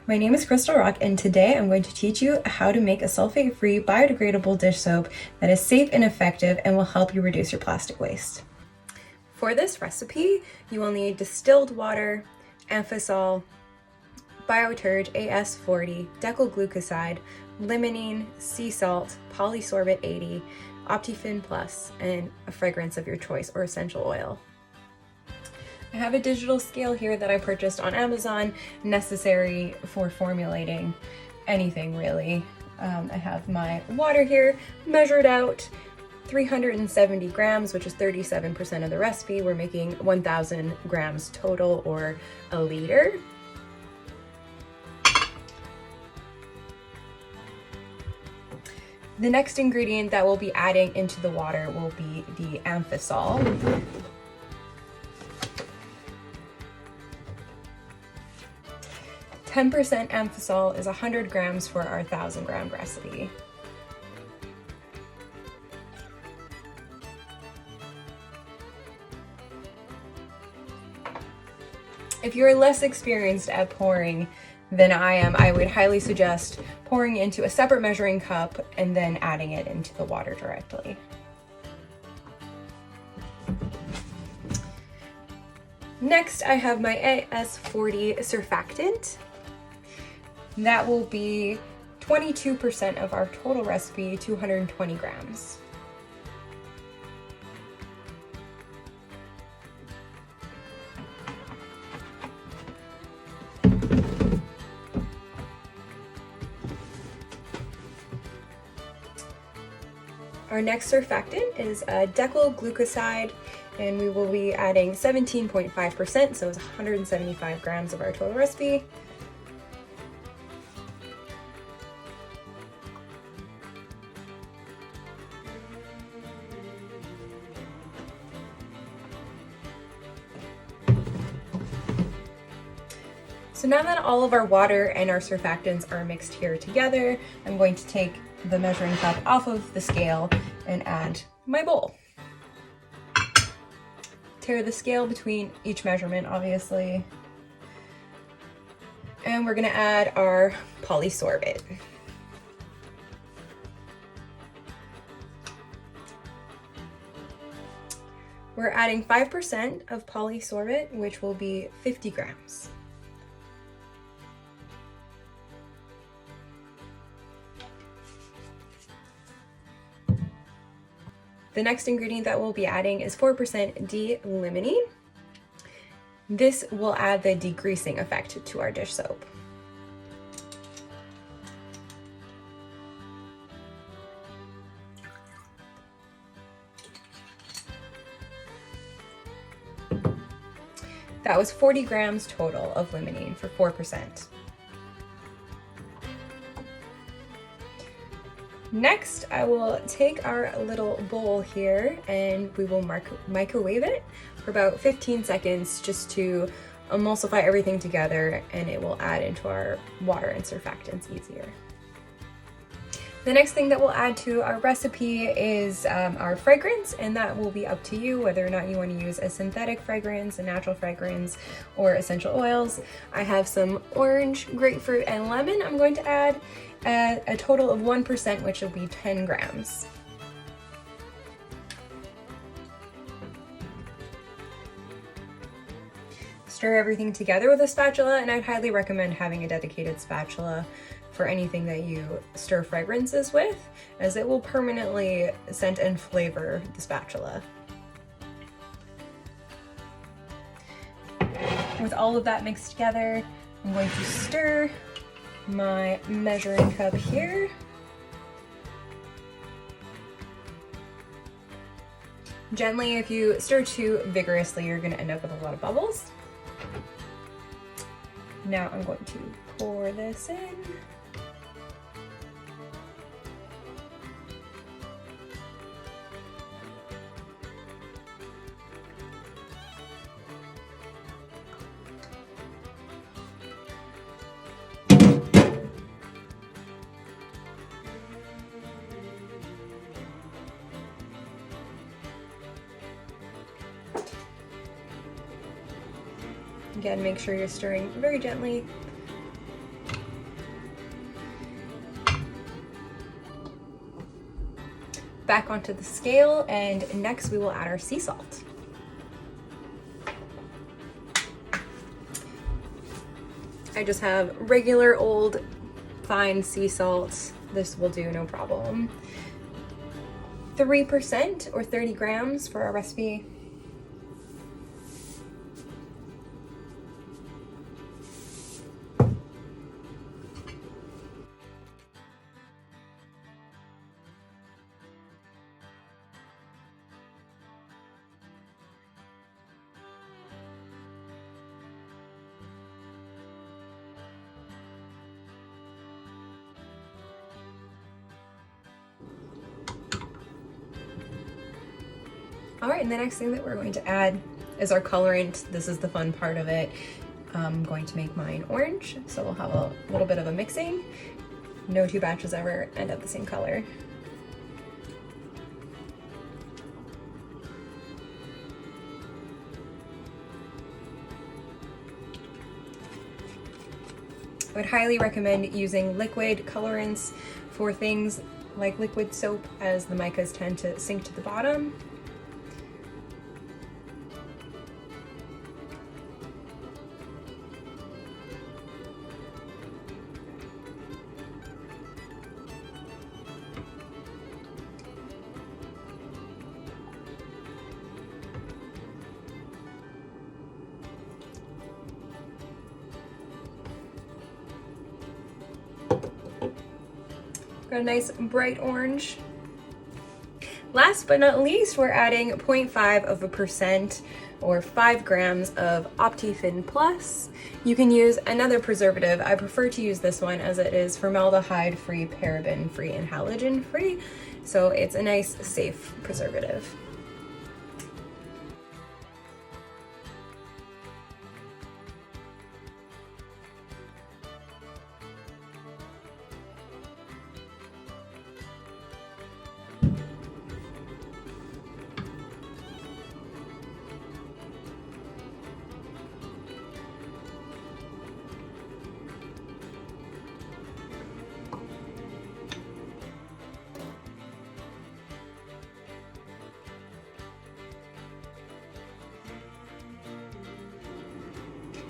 My name is Crystal Rock, and today I'm going to teach you how to make a sulfate-free biodegradable dish soap that is safe and effective and will help you reduce your plastic waste. For this recipe, you will need distilled water, amphasol, bioturge AS40, decylglucoside, limonene, sea salt, polysorbate 80, Optifin Plus, and a fragrance of your choice or essential oil. I have a digital scale here that I purchased on Amazon, necessary for formulating anything really. I have my water here measured out, 370 grams, which is 37% of the recipe. We're making 1,000 grams total, or a liter. The next ingredient that we'll be adding into the water will be the amphasol. 10% amphasol is 100 grams for our 1,000 gram recipe. If you're less experienced at pouring than I am, I would highly suggest pouring into a separate measuring cup and then adding it into the water directly. Next, I have my AS40 surfactant. That will be 22% of our total recipe, 220 grams. Our next surfactant is decylglucoside, and we will be adding 17.5%, so it's 175 grams of our total recipe. So now that all of our water and our surfactants are mixed here together, I'm going to take the measuring cup off of the scale and add my bowl. Tear the scale between each measurement, obviously. And we're gonna add our polysorbate. We're adding 5% of polysorbate, which will be 50 grams. The next ingredient that we'll be adding is 4% D-limonene. This will add the degreasing effect to our dish soap. That was 40 grams total of limonene for 4%. Next, I will take our little bowl here and we will microwave it for about 15 seconds just to emulsify everything together, and it will add into our water and surfactants easier. The next thing that we'll add to our recipe is our fragrance, and that will be up to you whether or not you want to use a synthetic fragrance, a natural fragrance, or essential oils. I have some orange, grapefruit, and lemon I'm going to add at a total of 1%, which will be 10 grams. Stir everything together with a spatula, and I'd highly recommend having a dedicated spatula for anything that you stir fragrances with, as it will permanently scent and flavor the spatula. With all of that mixed together, I'm going to stir my measuring cup here. Gently. If you stir too vigorously, you're going to end up with a lot of bubbles. Now I'm going to pour this in. Again, make sure you're stirring very gently. back onto the scale, and next we will add our sea salt. I just have regular old fine sea salt. This will do no problem. 3% or 30 grams for our recipe. All right, and the next thing that we're going to add is our colorant. This is the fun part of it. I'm going to make mine orange, so we'll have a little bit of a mixing. No two batches ever end up the same color. I would highly recommend using liquid colorants for things like liquid soap, as the micas tend to sink to the bottom. Got a nice bright orange. Last but not least, we're adding 0.5% or 5 grams of OptiFin Plus. You can use another preservative. I prefer to use this one as it is formaldehyde free, paraben free, and halogen free. So it's a nice, safe preservative.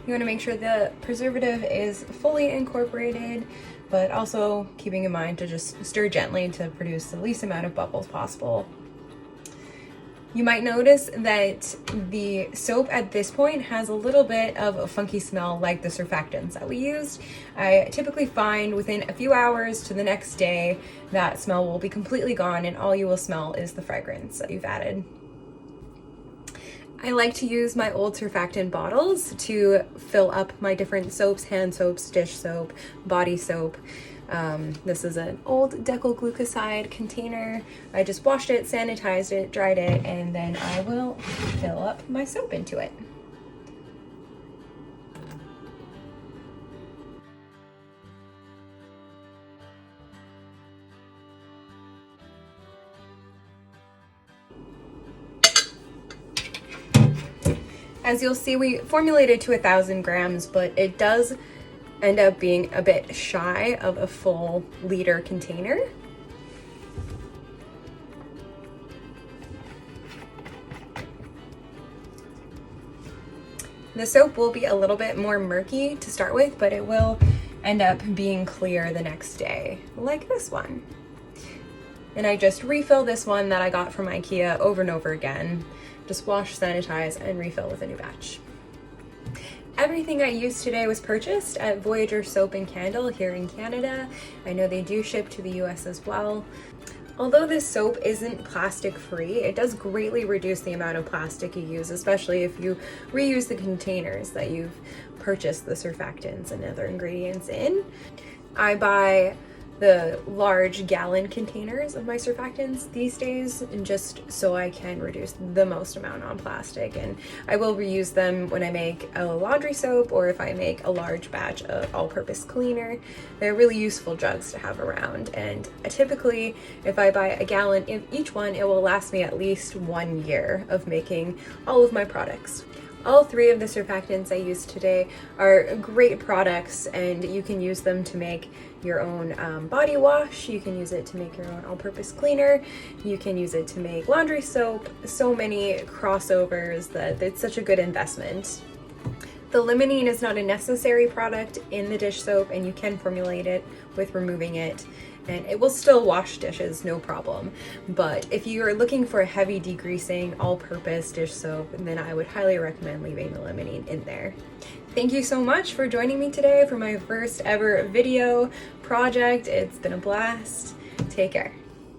You want to make sure the preservative is fully incorporated, but also keeping in mind to just stir gently to produce the least amount of bubbles possible. You might notice that the soap at this point has a little bit of a funky smell like the surfactants that we used. I typically find within a few hours to the next day that smell will be completely gone and all you will smell is the fragrance that you've added. I like to use my old surfactant bottles to fill up my different soaps, hand soaps, dish soap, body soap. This is an old decyl glucoside container. I just washed it, sanitized it, dried it, and then I will fill up my soap into it. As you'll see, we formulated to 1,000 grams, but it does end up being a bit shy of a full liter container. The soap will be a little bit more murky to start with, but it will end up being clear the next day, like this one. And I just refill this one that I got from IKEA over and over again. Just wash, sanitize, and refill with a new batch. Everything I used today was purchased at Voyager Soap and Candle here in Canada. I know they do ship to the US as well. Although this soap isn't plastic free, it does greatly reduce the amount of plastic you use, especially if you reuse the containers that you've purchased the surfactants and other ingredients in. I buy the large gallon containers of my surfactants these days, and just so I can reduce the most amount on plastic. And I will reuse them when I make a laundry soap or if I make a large batch of all-purpose cleaner. They're really useful jugs to have around, and typically if I buy a gallon of each one, it will last me at least 1 year of making all of my products. All three of the surfactants I used today are great products, and you can use them to make your own body wash. You can use it to make your own all-purpose cleaner. You can use it to make laundry soap. So many crossovers that it's such a good investment. The limonene is not a necessary product in the dish soap, and you can formulate it with removing it, and it will still wash dishes, no problem. But if you are looking for a heavy degreasing, all-purpose dish soap, then I would highly recommend leaving the limonene in there. Thank you so much for joining me today for my first ever video project. It's been a blast. Take care.